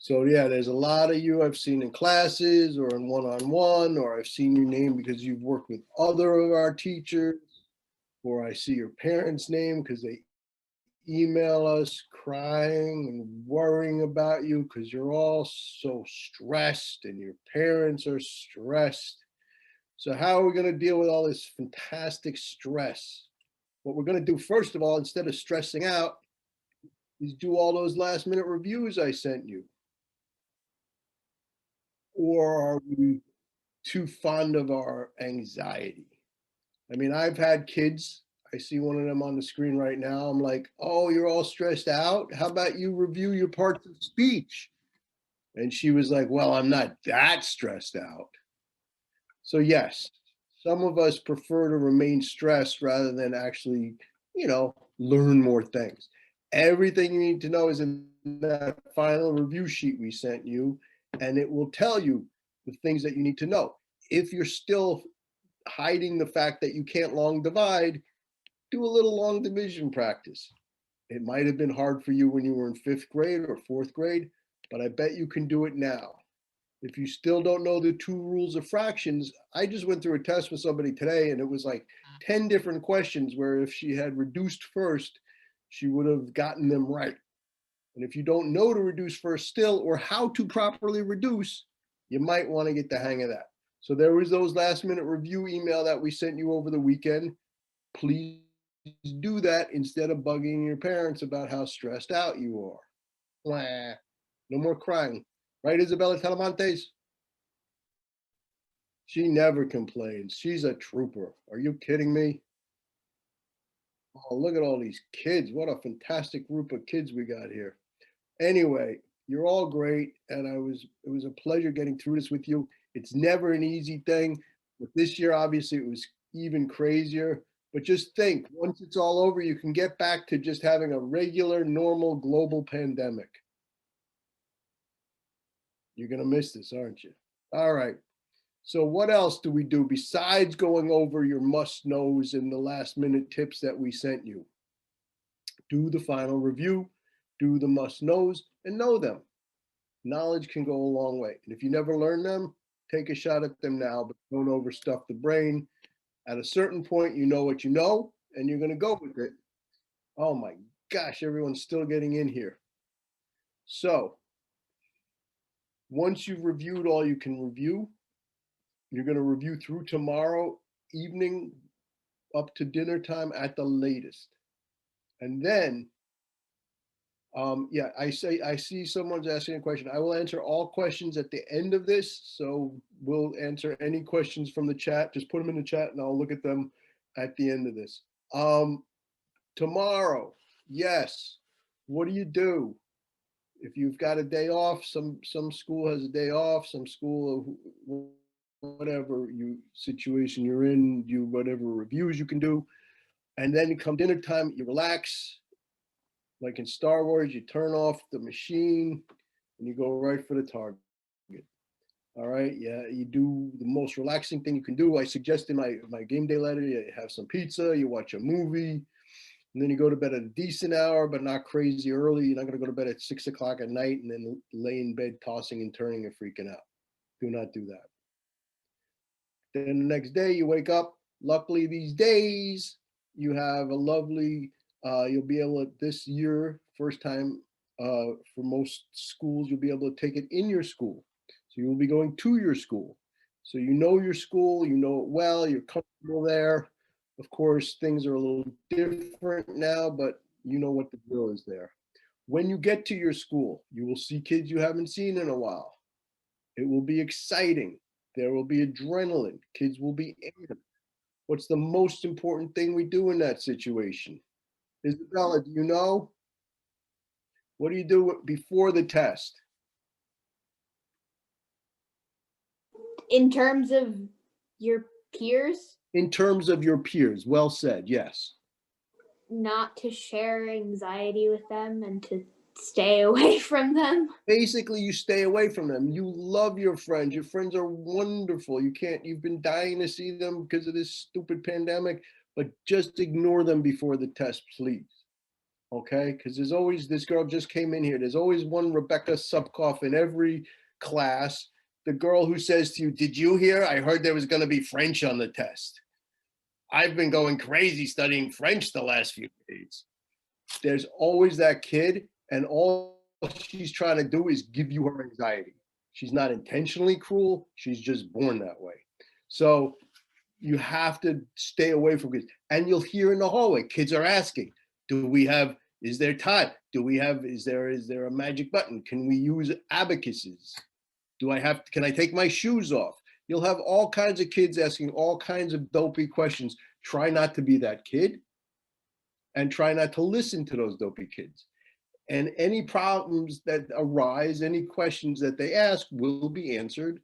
So yeah, there's a lot of you I've seen in classes or in one-on-one, or I've seen your name because you've worked with other of our teachers, or I see your parents' name because they email us crying and worrying about you because you're all so stressed and your parents are stressed. So how are we going to deal with all this fantastic stress? What we're going to do, first of all, instead of stressing out, is do all those last minute reviews I sent you. Or are we too fond of our anxiety? I mean, I've had kids. I see one of them on the screen right now. I'm like, oh, you're all stressed out. How about you review your parts of speech? And she was like, well, I'm not that stressed out. So yes, some of us prefer to remain stressed rather than actually, learn more things. Everything you need to know is in that final review sheet we sent you, and it will tell you the things that you need to know. If you're still hiding the fact that you can't long divide, do a little long division practice. It might have been hard for you when you were in 5th grade or 4th grade, but I bet you can do it now. If you still don't know the 2 rules of fractions, I just went through a test with somebody today and it was like 10 different questions where if she had reduced first, she would have gotten them right. And if you don't know to reduce first still, or how to properly reduce, you might want to get the hang of that. So there was those last minute review email that we sent you over the weekend. Please do that instead of bugging your parents about how stressed out you are. Wah. No more crying. Right, Isabella Talamantes? She never complains. She's a trooper. Are you kidding me? Oh, look at all these kids. What a fantastic group of kids we got here. Anyway, you're all great, and it was a pleasure getting through this with you. It's never an easy thing, but this year obviously it was even crazier. But just think, once it's all over, you can get back to just having a regular, normal global pandemic. You're going to miss this, aren't you? All right. So what else do we do besides going over your must knows and the last minute tips that we sent you? Do the final review, do the must knows, and know them. Knowledge can go a long way. And if you never learn them, take a shot at them now, but don't overstuff the brain. At a certain point, you know what you know, and you're going to go with it. Oh my gosh, everyone's still getting in here. So once you've reviewed all you can review, you're going to review through tomorrow evening up to dinner time at the latest. And then, yeah, I see someone's asking a question. I will answer all questions at the end of this. So we'll answer any questions from the chat. Just put them in the chat and I'll look at them at the end of this. Tomorrow, yes. What do you do? If you've got a day off, some school has a day off, some school, whatever situation you're in, do whatever reviews you can do. And then come dinner time, you relax. Like in Star Wars, you turn off the machine and you go right for the target. All right, yeah, you do the most relaxing thing you can do. I suggest in my game day letter, you have some pizza, you watch a movie, and then you go to bed at a decent hour, but not crazy early. You're not going to go to bed at 6 o'clock at night and then lay in bed tossing and turning and freaking out. Do not do that. Then the next day you wake up. Luckily these days you have a lovely, you'll be able to, this year, first time for most schools, you'll be able to take it in your school. So you'll be going to your school. So you know your school, you know it well, you're comfortable there. Of course, things are a little different now, but you know what the drill is there. When you get to your school, you will see kids you haven't seen in a while. It will be exciting. There will be adrenaline. Kids will be amped. What's the most important thing we do in that situation? Isabella, do you know? What do you do before the test? In terms of your peers? In terms of your peers, well said, yes. Not to share anxiety with them and to stay away from them. Basically, you stay away from them. You love your friends. Your friends are wonderful. You've been dying to see them because of this stupid pandemic, but just ignore them before the test, please. okay? Because there's always, this girl just came in here. There's always one Rebecca Subkoff in every class. The girl who says to you, did you hear? I heard there was going to be French on the test. I've been going crazy studying French the last few days. There's always that kid, and all she's trying to do is give you her anxiety. She's not intentionally cruel. She's just born that way. So you have to stay away from kids. And you'll hear in the hallway, kids are asking, do we have, is there time? Do we have, is there a magic button? Can we use abacuses? Can I take my shoes off? You'll have all kinds of kids asking all kinds of dopey questions. Try not to be that kid, and try not to listen to those dopey kids. And any problems that arise, any questions that they ask will be answered,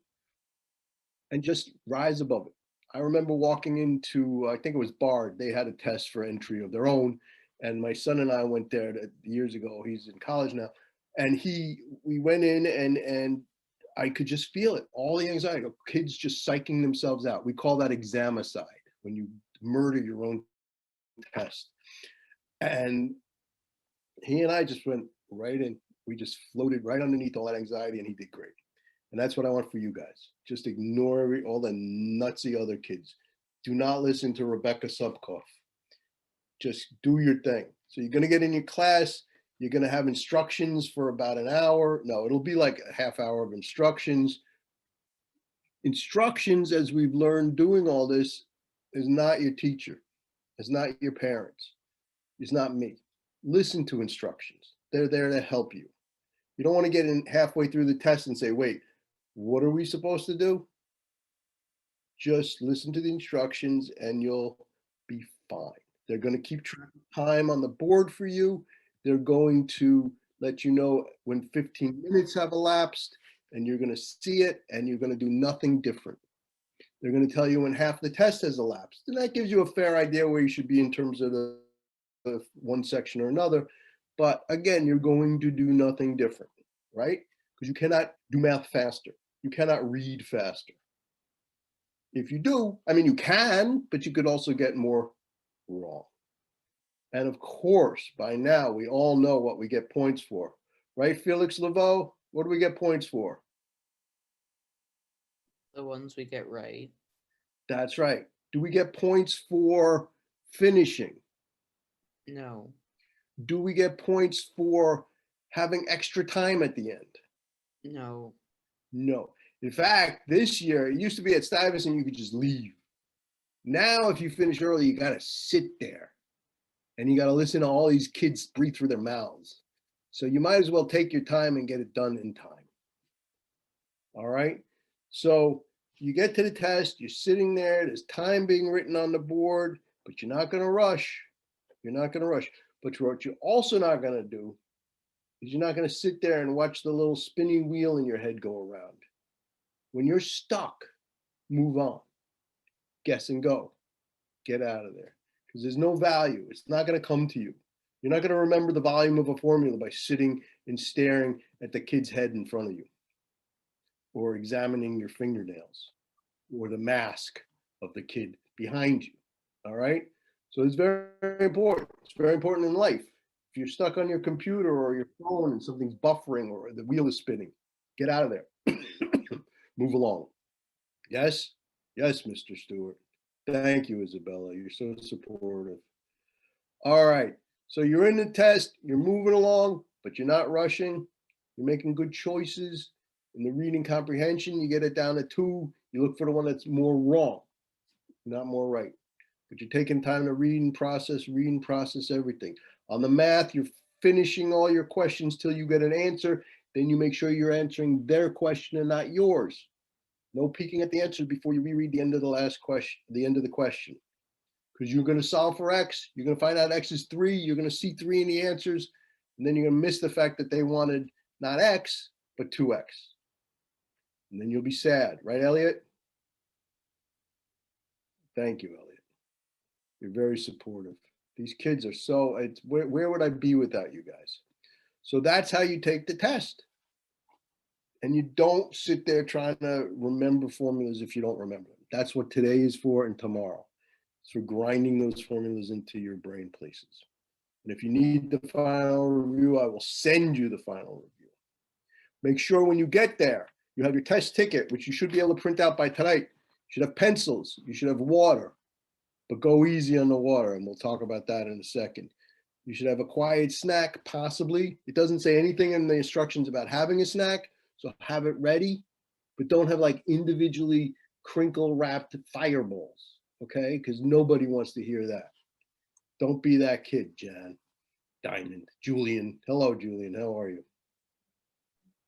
and just rise above it. I remember walking into, I think it was Bard, they had a test for entry of their own. And my son and I went there years ago. He's in college now. And we went in, and I could just feel it, all the anxiety, kids just psyching themselves out. We call that examicide, when you murder your own test. And he and I just went right in. We just floated right underneath all that anxiety, and he did great. And that's what I want for you guys. Just ignore all the nutsy other kids. Do not listen to Rebecca Subkoff. Just do your thing. So you're going to get in your class. You're going to have instructions for about an hour. No, it'll be like a half hour of instructions. Instructions, as we've learned doing all this, is not your teacher. It's not your parents. It's not me. Listen to instructions. They're there to help you. You don't want to get in halfway through the test and say, wait, what are we supposed to do? Just listen to the instructions and you'll be fine. They're going to keep track of time on the board for you. They're going to let you know when 15 minutes have elapsed, and you're going to see it, and you're going to do nothing different. They're going to tell you when half the test has elapsed. And that gives you a fair idea where you should be in terms of the one section or another. But again, you're going to do nothing different, right? Because you cannot do math faster. You cannot read faster. If you do, I mean, you can, but you could also get more wrong. And of course, by now, we all know what we get points for, right, Felix Laveau? What do we get points for? The ones we get right. That's right. Do we get points for finishing? No. Do we get points for having extra time at the end? No. No. In fact, this year, it used to be at Stuyvesant, you could just leave. Now, if you finish early, you got to sit there. And you got to listen to all these kids breathe through their mouths. So you might as well take your time and get it done in time. All right. So you get to the test, you're sitting there, there's time being written on the board, but you're not going to rush. You're not going to rush. But what you're also not going to do is you're not going to sit there and watch the little spinning wheel in your head go around. When you're stuck, move on. Guess and go. Get out of there. Because there's no value. It's not going to come to you. You're not going to remember the volume of a formula by sitting and staring at the kid's head in front of you, or examining your fingernails, or the mask of the kid behind you. All right? So it's very, very important. It's very important in life. If you're stuck on your computer or your phone and something's buffering or the wheel is spinning, get out of there. Move along. Yes? Yes, Mr. Stewart. Thank you, Isabella. You're so supportive. All right. So you're in the test, you're moving along, but you're not rushing. You're making good choices. In the reading comprehension, you get it down to 2. You look for the one that's more wrong, not more right. But you're taking time to read and process everything. On the math, you're finishing all your questions till you get an answer. Then you make sure you're answering their question and not yours. No peeking at the answers before you reread the end of the last question, the end of the question. Because you're going to solve for X, you're going to find out X is 3, you're going to see 3 in the answers, and then you're going to miss the fact that they wanted not X, but 2X. And then you'll be sad, right, Elliot? Thank you, Elliot. You're very supportive. These kids are so, where would I be without you guys? So that's how you take the test. And you don't sit there trying to remember formulas if you don't remember them. That's what today is for, and tomorrow. It's for grinding those formulas into your brain places. And if you need the final review, I will send you the final review. Make sure when you get there, you have your test ticket, which you should be able to print out by tonight. You should have pencils, you should have water, but go easy on the water, and we'll talk about that in a second. You should have a quiet snack, possibly. It doesn't say anything in the instructions about having a snack, so have it ready, but don't have like individually crinkle wrapped fireballs, okay? Because nobody wants to hear that. Don't be that kid, Jan. Diamond. Julian. Hello, Julian. How are you?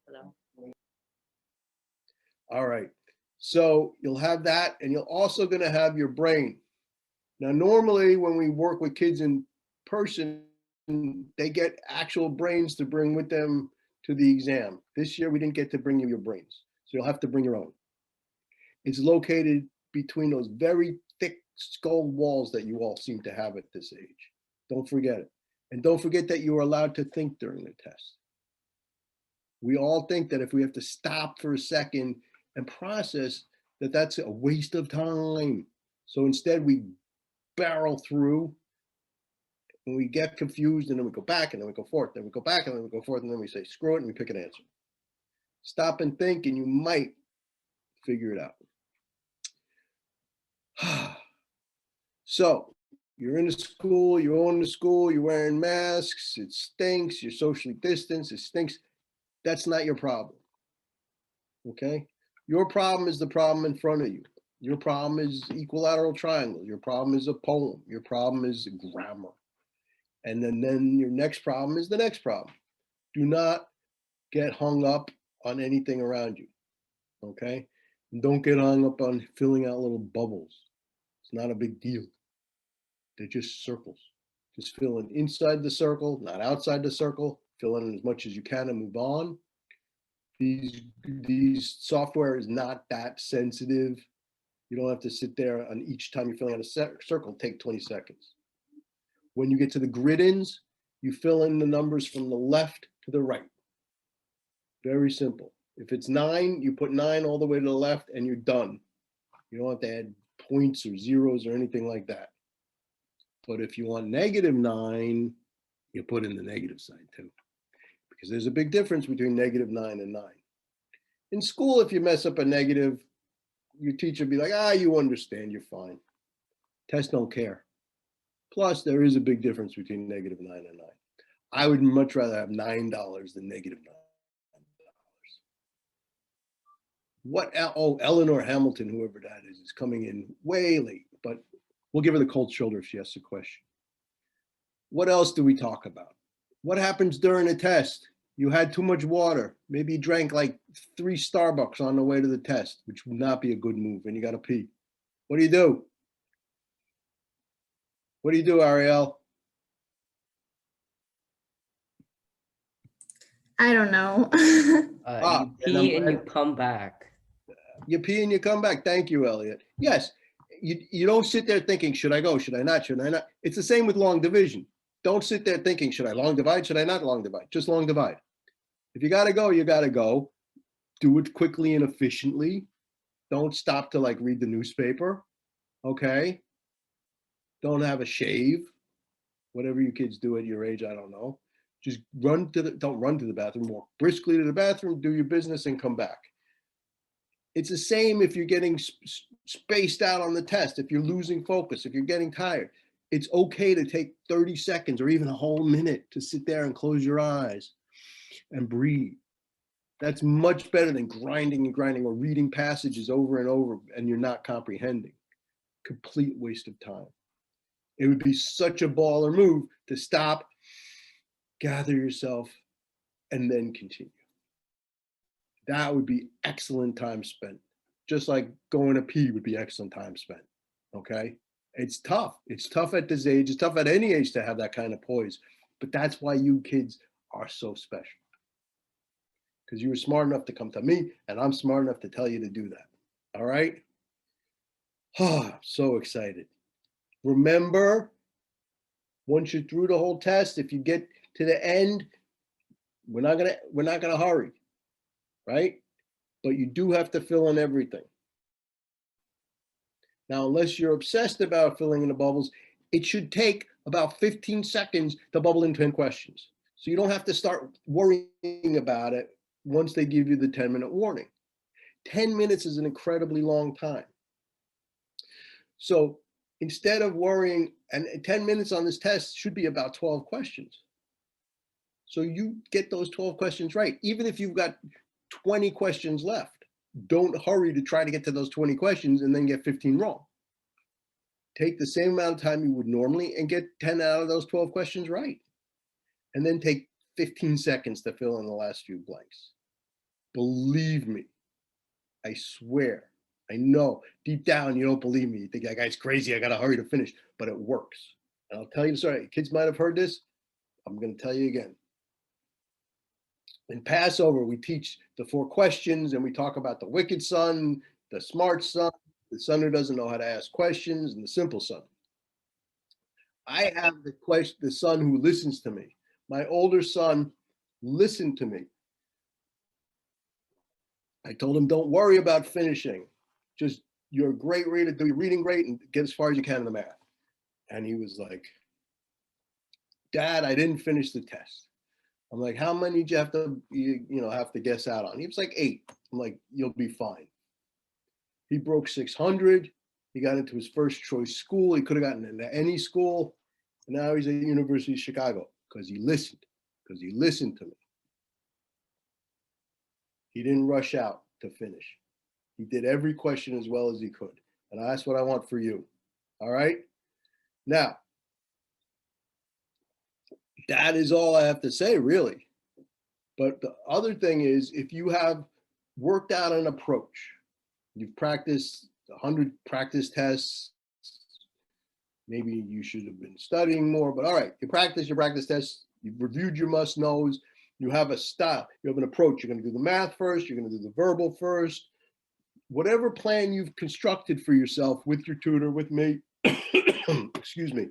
Hello. All right. So you'll have that, and you're also going to have your brain. Now, normally when we work with kids in person, they get actual brains to bring with them to the exam. This year, we didn't get to bring you your brains, so you'll have to bring your own. It's located between those very thick skull walls that you all seem to have at this age. Don't forget it. And don't forget that you are allowed to think during the test. We all think that if we have to stop for a second and process, that that's a waste of time. So instead we barrel through and we get confused, and then we go back, and then we go forth, then we go back, and then we go forth, and then we say, screw it, and we pick an answer. Stop and think, and you might figure it out. So you're in the school, you're on the school, you're wearing masks, it stinks, you're socially distanced, it stinks. That's not your problem, okay? Your problem is the problem in front of you. Your problem is equilateral triangle. Your problem is a poem. Your problem is grammar. And then your next problem is the next problem. Do not get hung up on anything around you, okay? And don't get hung up on filling out little bubbles. It's not a big deal. They're just circles. Just fill in inside the circle, not outside the circle. Fill in as much as you can and move on. These software is not that sensitive. You don't have to sit there on each time you're filling out a circle, take 20 seconds. When you get to the grid-ins, you fill in the numbers from the left to the right. Very simple. If it's 9, you put 9 all the way to the left and you're done. You don't have to add points or zeros or anything like that. But if you want -9, you put in the negative sign too, because there's a big difference between -9 and 9. In school, if you mess up a negative, your teacher will be like, you understand, you're fine. Tests don't care. Plus, there is a big difference between -9 and 9. I would much rather have $9 than -9. What? Oh, Eleanor Hamilton, whoever that is coming in way late, but we'll give her the cold shoulder if she asks a question. What else do we talk about? What happens during a test? You had too much water. Maybe you drank like 3 Starbucks on the way to the test, which would not be a good move, and you got to pee. What do you do? What do you do, Ariel? I don't know. You pee and you come back. You pee and you come back. Thank you, Elliot. Yes, you don't sit there thinking, should I go? Should I not? Should I not? It's the same with long division. Don't sit there thinking, should I long divide? Should I not long divide? Just long divide. If you got to go, you got to go. Do it quickly and efficiently. Don't stop to like read the newspaper. Okay. Don't have a shave. Whatever you kids do at your age, I don't know. Just don't run to the bathroom, walk briskly to the bathroom, do your business and come back. It's the same if you're getting spaced out on the test, if you're losing focus, if you're getting tired. It's okay to take 30 seconds or even a whole minute to sit there and close your eyes and breathe. That's much better than grinding and grinding or reading passages over and over and you're not comprehending. Complete waste of time. It would be such a baller move to stop, gather yourself, and then continue. That would be excellent time spent. Just like going to pee would be excellent time spent, okay? It's tough. It's tough at this age. It's tough at any age to have that kind of poise. But that's why you kids are so special. Because you were smart enough to come to me, and I'm smart enough to tell you to do that, all right? Oh, I'm so excited. Remember, once you're through the whole test, if you get to the end, we're not gonna hurry, right? But you do have to fill in everything. Now, unless you're obsessed about filling in the bubbles, it should take about 15 seconds to bubble in 10 questions. So you don't have to start worrying about it once they give you the 10-minute warning. 10 minutes is an incredibly long time. So instead of worrying, and 10 minutes on this test should be about 12 questions. So you get those 12 questions right. Even if you've got 20 questions left, don't hurry to try to get to those 20 questions and then get 15 wrong. Take the same amount of time you would normally and get 10 out of those 12 questions right. And then take 15 seconds to fill in the last few blanks. Believe me, I swear, I know deep down you don't believe me. You think that guy's crazy, I gotta hurry to finish, but it works. And I'll tell you the story. Kids might have heard this. I'm gonna tell you again. In Passover, we teach the 4 questions and we talk about the wicked son, the smart son, the son who doesn't know how to ask questions, and the simple son. I have the son who listens to me. My older son listened to me. I told him, don't worry about finishing. Just, you're a great reader, do your reading great, and get as far as you can in the math. And he was like, Dad, I didn't finish the test. I'm like, how many did you have to guess out on? He was like 8. I'm like, you'll be fine. He broke 600. He got into his first choice school. He could have gotten into any school. And now he's at the University of Chicago because he listened to me. He didn't rush out to finish. He did every question as well as he could. And that's what I want for you. All right? Now, that is all I have to say, really. But the other thing is, if you have worked out an approach, you've practiced 100 practice tests, maybe you should have been studying more, but all right, you practice your practice tests, you've reviewed your must-knows, you have a style, you have an approach. You're going to do the math first, you're going to do the verbal first. Whatever plan you've constructed for yourself with your tutor, with me, excuse me,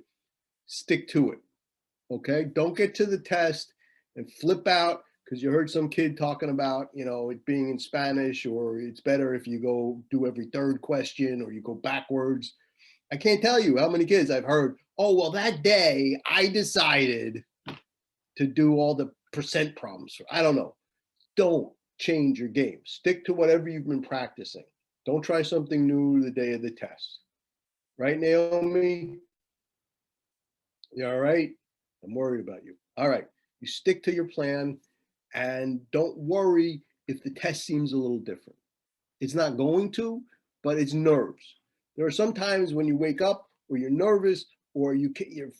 stick to it. Okay, don't get to the test and flip out because you heard some kid talking about, it being in Spanish, or it's better if you go do every 3rd question or you go backwards. I can't tell you how many kids I've heard, oh, well, that day I decided to do all the percent problems. I don't know. Don't change your game. Stick to whatever you've been practicing. Don't try something new the day of the test. Right, Naomi? You all right? I'm worried about you. All right, you stick to your plan and don't worry if the test seems a little different. It's not going to, but it's nerves. There are some times when you wake up or you're nervous or your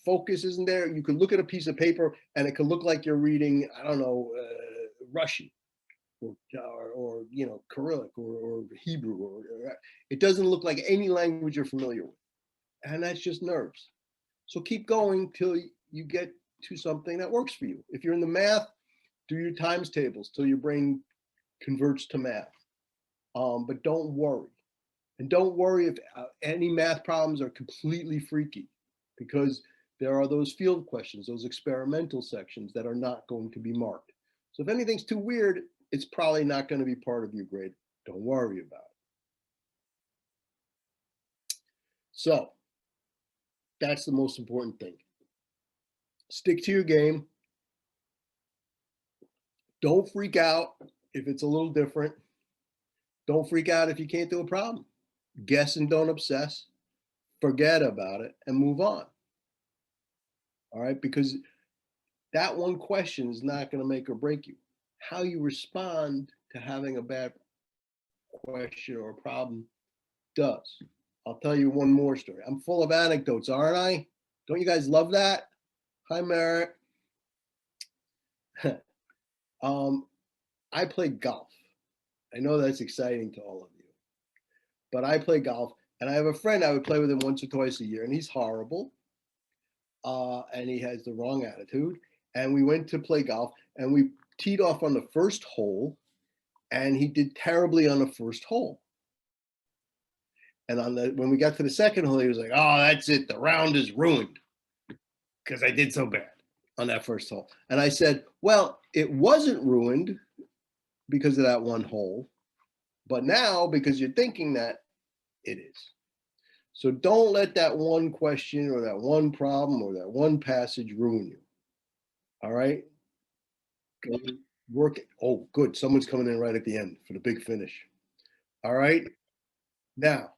focus isn't there. You can look at a piece of paper and it can look like you're reading, I don't know, Russian or Cyrillic or Hebrew, or it doesn't look like any language you're familiar with. And that's just nerves. So keep going till you get to something that works for you. If you're in the math, do your times tables till your brain converts to math. But don't worry. And don't worry if any math problems are completely freaky, because there are those field questions, those experimental sections that are not going to be marked. So if anything's too weird, it's probably not going to be part of your grade. Don't worry about it. So that's the most important thing. Stick to your game. Don't freak out if it's a little different. Don't freak out if you can't do a problem. Guess and don't obsess. Forget about it and move on. All right, because that one question is not going to make or break you. How you respond to having a bad question or a problem does. I'll tell you one more story. I'm full of anecdotes, aren't I? Don't you guys love that? Hi, Merritt. I play golf. I know that's exciting to all of you, but I play golf, and I have a friend I would play with him once or twice a year, and he's horrible, and he has the wrong attitude. And we went to play golf, and we teed off on the first hole, and he did terribly on the first hole. And when we got to the second hole, he was like, "Oh, that's it. The round is ruined because I did so bad on that first hole." And I said, "Well, it wasn't ruined because of that one hole, but now because you're thinking that, it is." So don't let that one question or that one problem or that one passage ruin you. All right? Go work it. Oh, good. Someone's coming in right at the end for the big finish. All right? Now,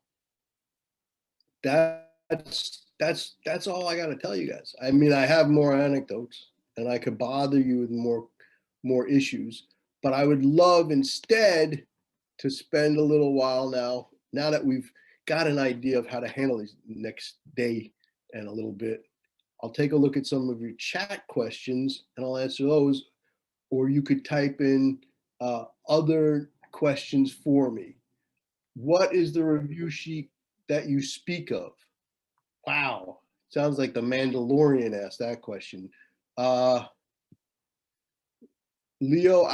that's all I got to tell you guys. I mean, I have more anecdotes and I could bother you with more issues, but I would love instead to spend a little while now that we've got an idea of how to handle these next day and a little bit. I'll take a look at some of your chat questions and I'll answer those, or you could type in other questions for me. What is the review sheet that you speak of? Wow, sounds like the Mandalorian asked that question. Leo,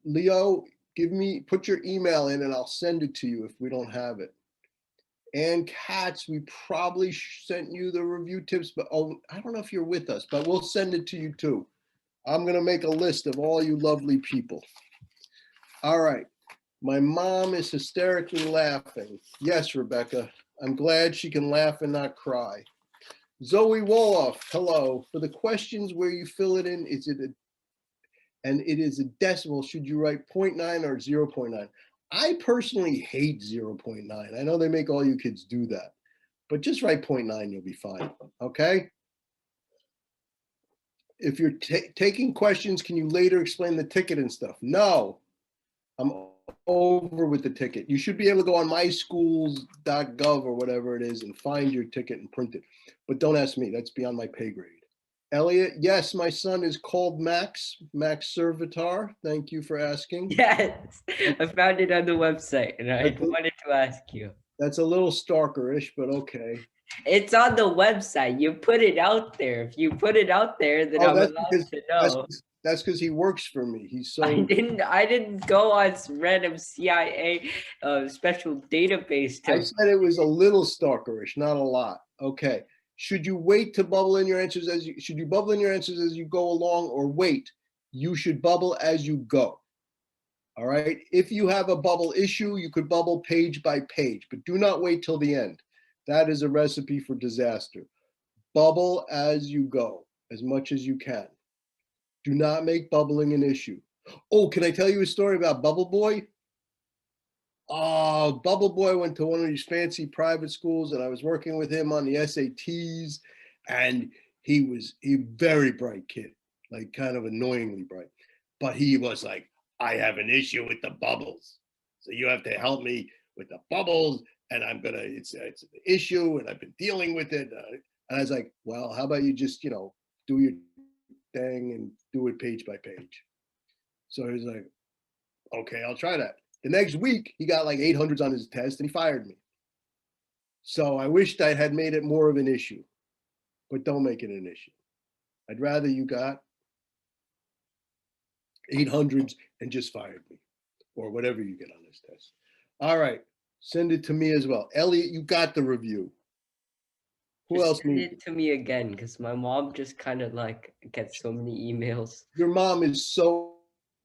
Leo, put your email in and I'll send it to you if we don't have it. And Katz, we probably sent you the review tips, but I don't know if you're with us, but we'll send it to you too. I'm gonna make a list of all you lovely people. All right, my mom is hysterically laughing. Yes, Rebecca, I'm glad she can laugh and not cry. Zoe Woloff, hello. For the questions where you fill it in, and it is a decimal, should you write 0.9 or 0.9? I personally hate 0.9. I know they make all you kids do that, but just write 0.9, you'll be fine, okay? If you're taking questions, can you later explain the ticket and stuff? No, I'm over with the ticket. You should be able to go on myschools.gov or whatever it is and find your ticket and print it, but don't ask me, that's beyond my pay grade. Elliot, yes, my son is called Max Servitar. Thank you for asking. Yes, I found it on the website and I wanted to ask you. That's a little stalkerish, but okay. It's on the website. You put it out there. If you put it out there, then I'm allowed to know. That's because he works for me. He's so. I didn't go on random CIA special database. I said it was a little stalkerish, not a lot. Okay. Should you wait to bubble in your answers should you bubble in your answers as you go along or wait? You should bubble as you go. All right. If you have a bubble issue, you could bubble page by page, but do not wait till the end. That is a recipe for disaster. Bubble as you go, as much as you can. Do not make bubbling an issue. Oh, can I tell you a story about Bubble Boy? Oh, Bubble Boy went to one of these fancy private schools and I was working with him on the SATs, and he was a very bright kid, like kind of annoyingly bright. But he was like, I have an issue with the bubbles. So you have to help me with the bubbles, and it's an issue and I've been dealing with it. And I was like, well, how about you just, do your thing and do it page by page. So he's like, okay, I'll try that. The next week, he got like 800s on his test and he fired me. So I wished I had made it more of an issue, but don't make it an issue. I'd rather you got 800s and just fired me, or whatever you get on this test. All right, send it to me as well. Elliot, you got the review. Who else needs it? To me again, because my mom just kind of like gets so many emails. Your mom is so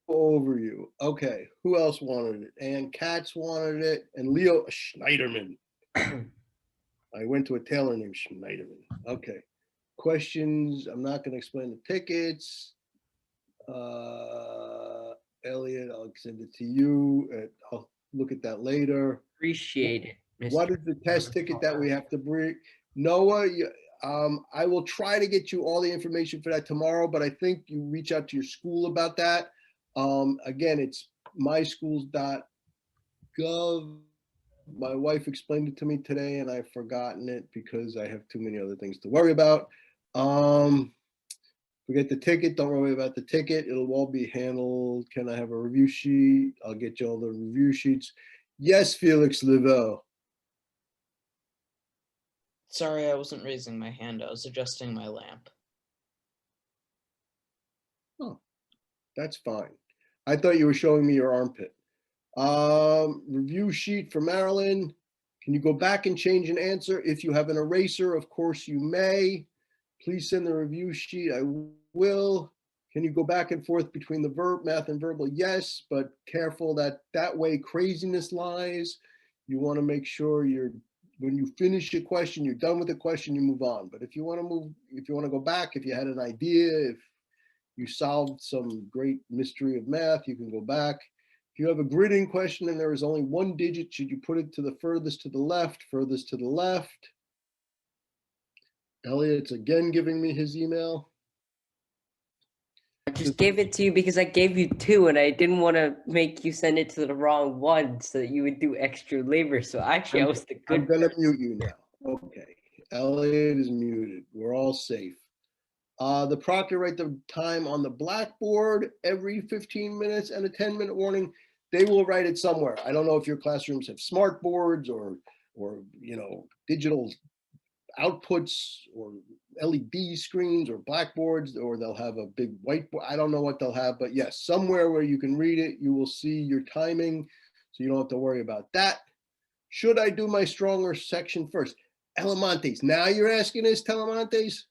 over you. Okay, who else wanted it? Ann Katz wanted it, and Leo Schneiderman. I went to a tailor named Schneiderman. Okay, questions. I'm not going to explain the tickets. Elliot, I'll send it to you. I'll look at that later. Appreciate it. Mr. What is the test ticket that we have to bring? Noah, I will try to get you all the information for that tomorrow, but I think you reach out to your school about that. Again, it's myschools.gov. My wife explained it to me today and I've forgotten it because I have too many other things to worry about. Forget the ticket, don't worry about the ticket. It'll all be handled. Can I have a review sheet? I'll get you all the review sheets. Yes, Felix Lavelle. Sorry, I wasn't raising my hand. I was adjusting my lamp. Oh, that's fine. I thought you were showing me your armpit. Review sheet for Marilyn. Can you go back and change an answer? If you have an eraser, of course you may. Please send the review sheet. I will. Can you go back and forth between the verb, math, and verbal? Yes, but careful that way craziness lies. You want to make sure you're when you finish your question, you're done with the question, you move on. But if you want to go back, if you had an idea, if you solved some great mystery of math, you can go back. If you have a gridding question and there is only one digit, should you put it to the furthest to the left, furthest to the left? Elliot's again giving me his email. I just gave it to you because I gave you 2 and I didn't want to make you send it to the wrong one so that you would do extra labor. So actually I was the good I'm going to mute you now. Okay. Elliot is muted. We're all safe. The proctor write the time on the blackboard every 15 minutes and a 10-minute warning. They will write it somewhere. I don't know if your classrooms have smart boards or digital outputs or LED screens or blackboards, or they'll have a big whiteboard. I don't know what they'll have, but yes, somewhere where you can read it, you will see your timing, so you don't have to worry about that. Should I do my stronger section first? Elemontes. Now you're asking us, Telemontes?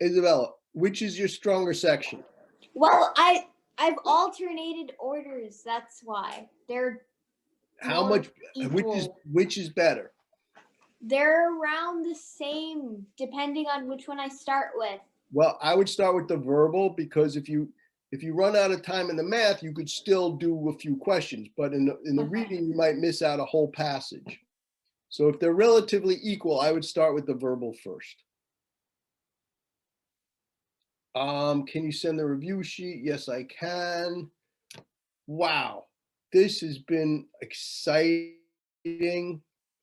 Isabella, which is your stronger section? Well, I've alternated orders. That's why they're how much equal. which is better? They're around the same depending on which one I start with. Well, I would start with the verbal, because if you run out of time in the math, you could still do a few questions, but in the reading, you might miss out a whole passage. So if they're relatively equal, I would start with the verbal first. Can you send the review sheet? Yes, I can. Wow, this has been exciting.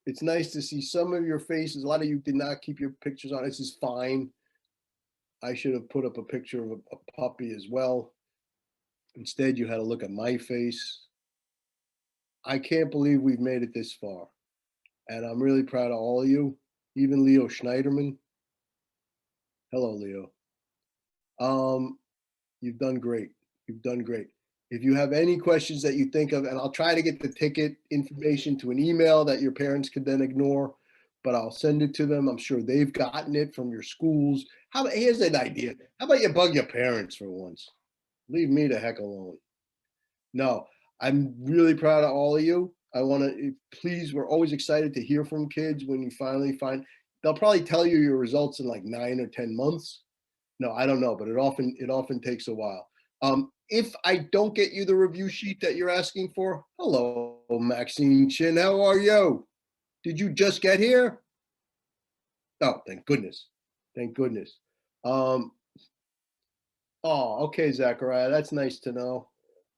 It's nice to see some of your faces. A lot of you did not keep your pictures on. This is fine. I should have put up a picture of a puppy as well. Instead, you had to look at my face. I can't believe we've made it this far. And I'm really proud of all of you, even Leo Schneiderman. Hello, Leo. You've done great. You've done great. If you have any questions that you think of, and I'll try to get the ticket information to an email that your parents could then ignore, but I'll send it to them. I'm sure they've gotten it from your schools. Here's an idea. How about you bug your parents for once? Leave me the heck alone. No, I'm really proud of all of you. I want to, please, we're always excited to hear from kids when you finally find, they'll probably tell you your results in like 9 or 10 months. No, I don't know, but it often takes a while. If I don't get you the review sheet that you're asking for, hello, Maxine Chin, how are you? Did you just get here? Oh, thank goodness. Thank goodness. Oh, okay, Zachariah, that's nice to know.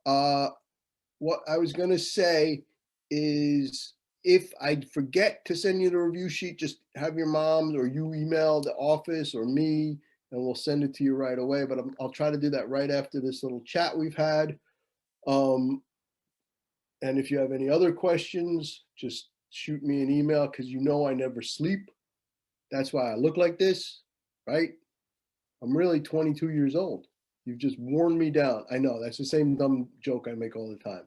What I was going to say is, if I forget to send you the review sheet, just have your mom or you email the office or me, and we'll send it to you right away. But I'll try to do that right after this little chat we've had. And if you have any other questions, just shoot me an email, because you know I never sleep. That's why I look like this, right? I'm really 22 years old. You've just worn me down. I know that's the same dumb joke I make all the time,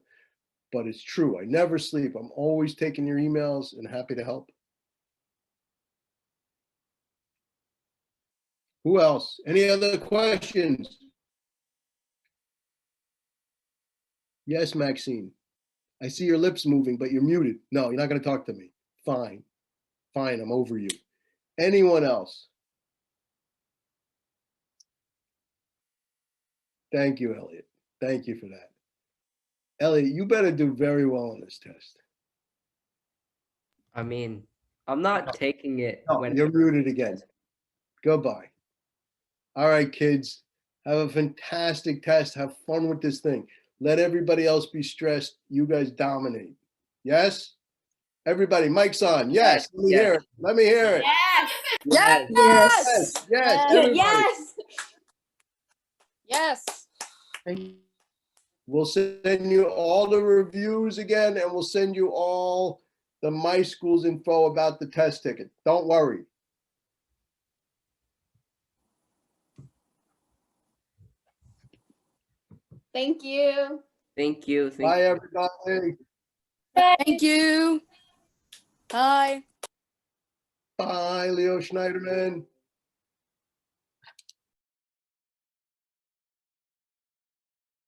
but it's true. I never sleep. I'm always taking your emails and happy to help. Who else? Any other questions? Yes, Maxine. I see your lips moving, but you're muted. No, you're not going to talk to me. Fine. Fine, I'm over you. Anyone else? Thank you, Elliot. Thank you for that. Elliot, you better do very well on this test. I mean, I'm not taking it. No, you're muted again. Goodbye. All right, kids. Have a fantastic test. Have fun with this thing. Let everybody else be stressed. You guys dominate. Yes? Everybody, mic's on. Yes. Let me hear it. Let me hear it. Yes. Yes. Yes. Yes. Everybody. Yes. Yes. We'll send you all the reviews again, and we'll send you all the My School's info about the test ticket. Don't worry. Thank you. Thank you. Bye, everybody. Thank you. Bye. Bye, Leo Schneiderman.